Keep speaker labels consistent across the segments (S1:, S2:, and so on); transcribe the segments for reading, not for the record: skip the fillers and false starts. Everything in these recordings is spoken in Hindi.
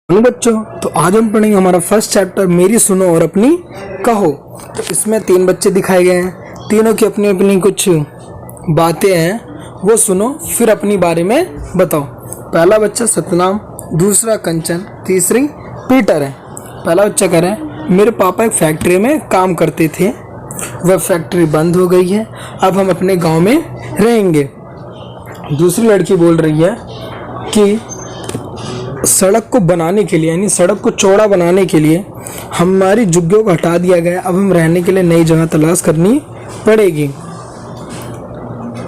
S1: हेलो बच्चों, तो आज हम पढ़ेंगे हमारा फर्स्ट चैप्टर मेरी सुनो और अपनी कहो। तो इसमें 3 बच्चे दिखाए गए हैं, तीनों की अपनी अपनी कुछ बातें हैं, वो सुनो फिर अपनी बारे में बताओ। पहला बच्चा सतनाम, दूसरा कंचन, तीसरी पीटर है। पहला बच्चा कह रहा है मेरे पापा एक फैक्ट्री में काम करते थे, वह फैक्ट्री बंद हो गई है, अब हम अपने गाँव में रहेंगे। दूसरी लड़की बोल रही है कि सड़क को बनाने के लिए यानी सड़क को चौड़ा बनाने के लिए हमारी झुग्गियों को हटा दिया गया, अब हम रहने के लिए नई जगह तलाश करनी पड़ेगी।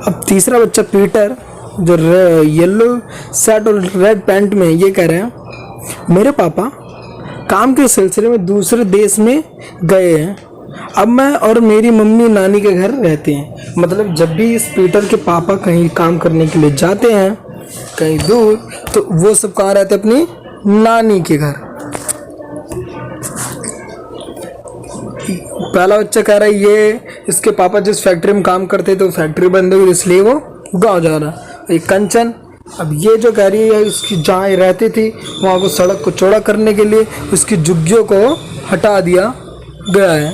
S1: अब तीसरा बच्चा पीटर जो येलो शर्ट और रेड पैंट में ये कह रहे हैं मेरे पापा काम के सिलसिले में दूसरे देश में गए हैं, अब मैं और मेरी मम्मी नानी के घर रहते हैं। मतलब जब भी इस पीटर के पापा कहीं काम करने के लिए जाते हैं कहीं दूर, तो वो सब कहाँ रहते हैं? अपनी नानी के घर। पहला बच्चा कह रहा है ये इसके पापा जिस फैक्ट्री में काम करते थे तो फैक्ट्री बंद हो गई, इसलिए वो गांव जा रहा है। एक कंचन, अब ये जो कह रही है उसकी जहाँ रहती थी वहाँ को सड़क को चौड़ा करने के लिए उसकी झुग्गियों को हटा दिया गया है,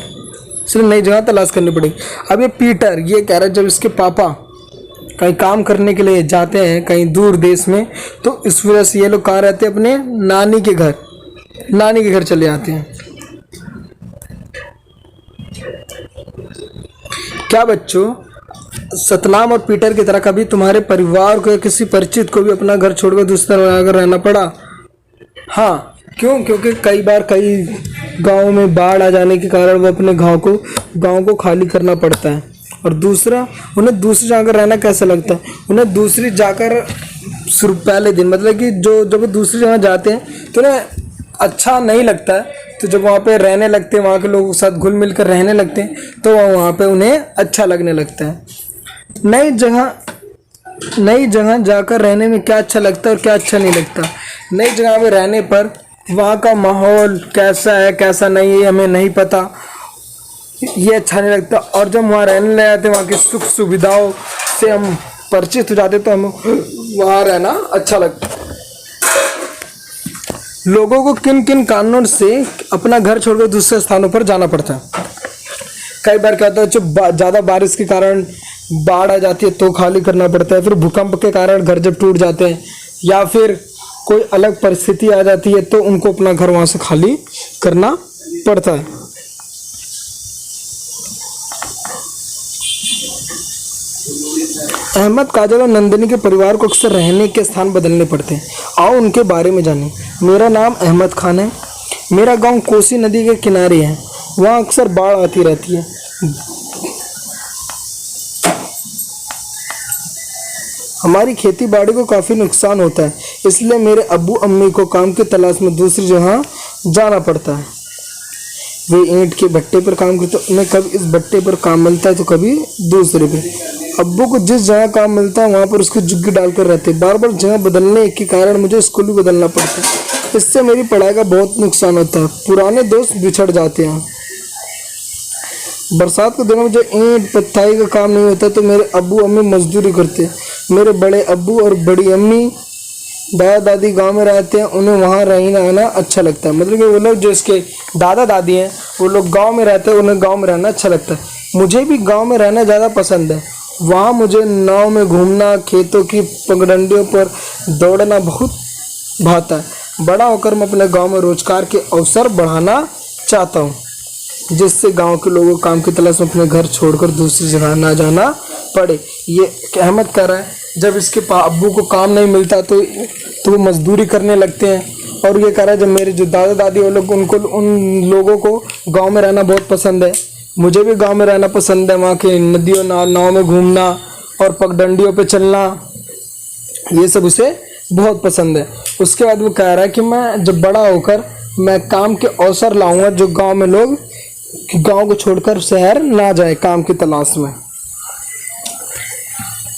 S1: इसलिए नई जगह तलाश करनी पड़ेगी। अब ये पीटर ये कह रहा है जब इसके पापा कहीं काम करने के लिए जाते हैं कहीं दूर देश में, तो इस वजह से ये लोग कहाँ रहते हैं? अपने नानी के घर चले जाते हैं। क्या बच्चों सतनाम और पीटर की तरह कभी तुम्हारे परिवार को या किसी परिचित को भी अपना घर छोड़कर दूसरी तरफ आकर रहना पड़ा? हाँ, क्यों? क्योंकि कई बार कई गाँव में बाढ़ आ जाने के कारण वो अपने गाँव को खाली करना पड़ता है। और दूसरा, उन्हें दूसरी जगह रहना कैसा लगता है? उन्हें दूसरी जाकर पहले दिन मतलब कि जब वो दूसरी जगह जाते हैं तो उन्हें अच्छा नहीं लगता है, तो जब वहाँ पे रहने लगते हैं, वहाँ के लोगों के साथ घुल मिल कर रहने लगते हैं, तो वहाँ पे उन्हें अच्छा लगने लगता है। नई जगह जाकर रहने में क्या अच्छा लगता है और क्या अच्छा नहीं लगता? नई जगह में रहने पर वहाँ का माहौल कैसा है कैसा नहीं है हमें नहीं पता, ये अच्छा नहीं लगता। और जब वहाँ रहने लग जाते वहाँ की सुख सुविधाओं से हम परिचित हो जाते तो हम वहाँ रहना अच्छा लगता। लोगों को किन किन कारणों से अपना घर छोड़कर दूसरे स्थानों पर जाना पड़ता है? कई बार क्या होता है जब ज़्यादा बारिश के कारण बाढ़ आ जाती है तो खाली करना पड़ता है, फिर भूकंप के कारण घर जब टूट जाते हैं या फिर कोई अलग परिस्थिति आ जाती है तो उनको अपना घर वहाँ से खाली करना पड़ता है। अहमद, काजल और नंदिनी के परिवार को अक्सर रहने के स्थान बदलने पड़ते हैं, आओ उनके बारे में जानें। मेरा नाम अहमद खान है, मेरा गांव कोसी नदी के किनारे है, वहाँ अक्सर बाढ़ आती रहती है। हमारी खेती बाड़ी को काफ़ी नुकसान होता है, इसलिए मेरे अब्बू अम्मी को काम की तलाश में दूसरी जगह जाना पड़ता है। वे ईंट के भट्टे पर काम करते, उन्हें कभी इस भट्टे पर काम मिलता है तो कभी दूसरे पे। अब्बू को जिस जगह काम मिलता है वहाँ पर उसकी झुग्गी डालकर रहते। बार बार जगह बदलने के कारण मुझे स्कूल भी बदलना पड़ता है, इससे मेरी पढ़ाई का बहुत नुकसान होता है। पुराने दोस्त बिछड़ जाते हैं। बरसात के दिनों में जो ईंट पत्थाई का काम नहीं होता तो मेरे अब्बू अम्मी मजदूरी करते हैं। मेरे बड़े अब्बू और बड़ी अम्मी दादा दादी गांव में रहते हैं, उन्हें वहाँ रहना आना अच्छा लगता है। मतलब कि वो लोग जो इसके दादा दादी हैं वो लोग गांव में रहते हैं, उन्हें गांव में रहना अच्छा लगता है। मुझे भी गांव में रहना ज़्यादा पसंद है, वहाँ मुझे नाव में घूमना, खेतों की पगडंडियों पर दौड़ना बहुत भाता है। बड़ा होकर मैं अपने गांव में रोजगार के अवसर बढ़ाना चाहता हूँ, जिससे गांव के लोगों को काम की तलाश में अपने घर छोड़कर दूसरी जगह ना जाना पड़े। ये अहमद कह रहा है जब इसके अब्बू को काम नहीं मिलता तो वो मजदूरी करने लगते हैं। और ये कह रहा है जब मेरे जो दादा दादी वो लोग उन लोगों को गांव में रहना बहुत पसंद है, मुझे भी गांव में रहना पसंद है। वहाँ के नदियों नाव में घूमना और पगडंडियों पे चलना, ये सब उसे बहुत पसंद है। उसके बाद वो कह रहा है कि मैं जब बड़ा होकर मैं काम के अवसर लाऊंगा जो गांव में लोग गांव को छोड़कर शहर ना जाए काम की तलाश में।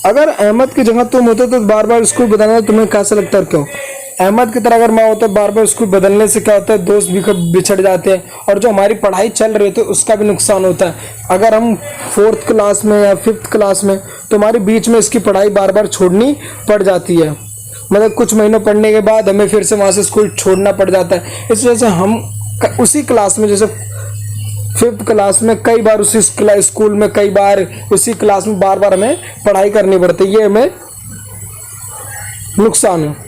S1: अगर अहमद की जगह तुम होते तो बार बार स्कूल बदलना तुम्हें कैसा लगता है और क्यों? अहमद की तरह अगर मैं होता बार बार स्कूल बदलने से क्या होता है दोस्त भी बिछड़ जाते हैं और जो हमारी पढ़ाई चल रही होती है उसका भी नुकसान होता है। अगर हम 4th क्लास में या 5th क्लास में तो हमारे बीच में इसकी पढ़ाई बार बार छोड़नी पड़ जाती है। मतलब कुछ महीनों पढ़ने के बाद हमें फिर से वहाँ से स्कूल छोड़ना पड़ जाता है। इस वजह से हम उसी क्लास में, जैसे 5th क्लास में कई बार उसी स्कूल में कई बार उसी क्लास में बार बार हमें पढ़ाई करनी पड़ती है, ये हमें नुकसान है।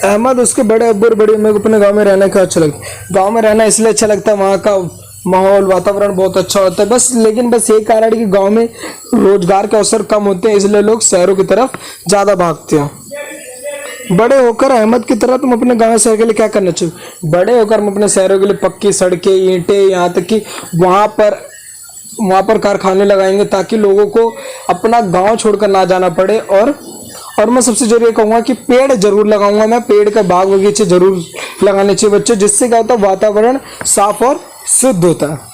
S1: अहमद उसके बड़े अब्बू और बड़ी अम्मी को अपने गांव में रहना क्यों अच्छा लगता है? गांव में रहना इसलिए अच्छा लगता है, वहाँ का माहौल वातावरण बहुत अच्छा होता है। लेकिन बस यही कारण है कि गांव में रोजगार के अवसर कम होते हैं, इसलिए लोग शहरों की तरफ ज़्यादा भागते हैं। बड़े होकर अहमद की तरह तुम अपने गांव शहर के लिए क्या करना चाहिए? बड़े होकर हम अपने शहरों के लिए पक्की सड़कें, ईंटें, यहाँ तक कि वहाँ पर कारखाने लगाएंगे ताकि लोगों को अपना गांव छोड़कर ना जाना पड़े। और मैं सबसे जरूरी कहूँगा कि पेड़ जरूर लगाऊंगा, मैं पेड़ का बाग बगीचे जरूर लगाने चाहिए बच्चों, जिससे क्या होता है वातावरण साफ और शुद्ध होता है।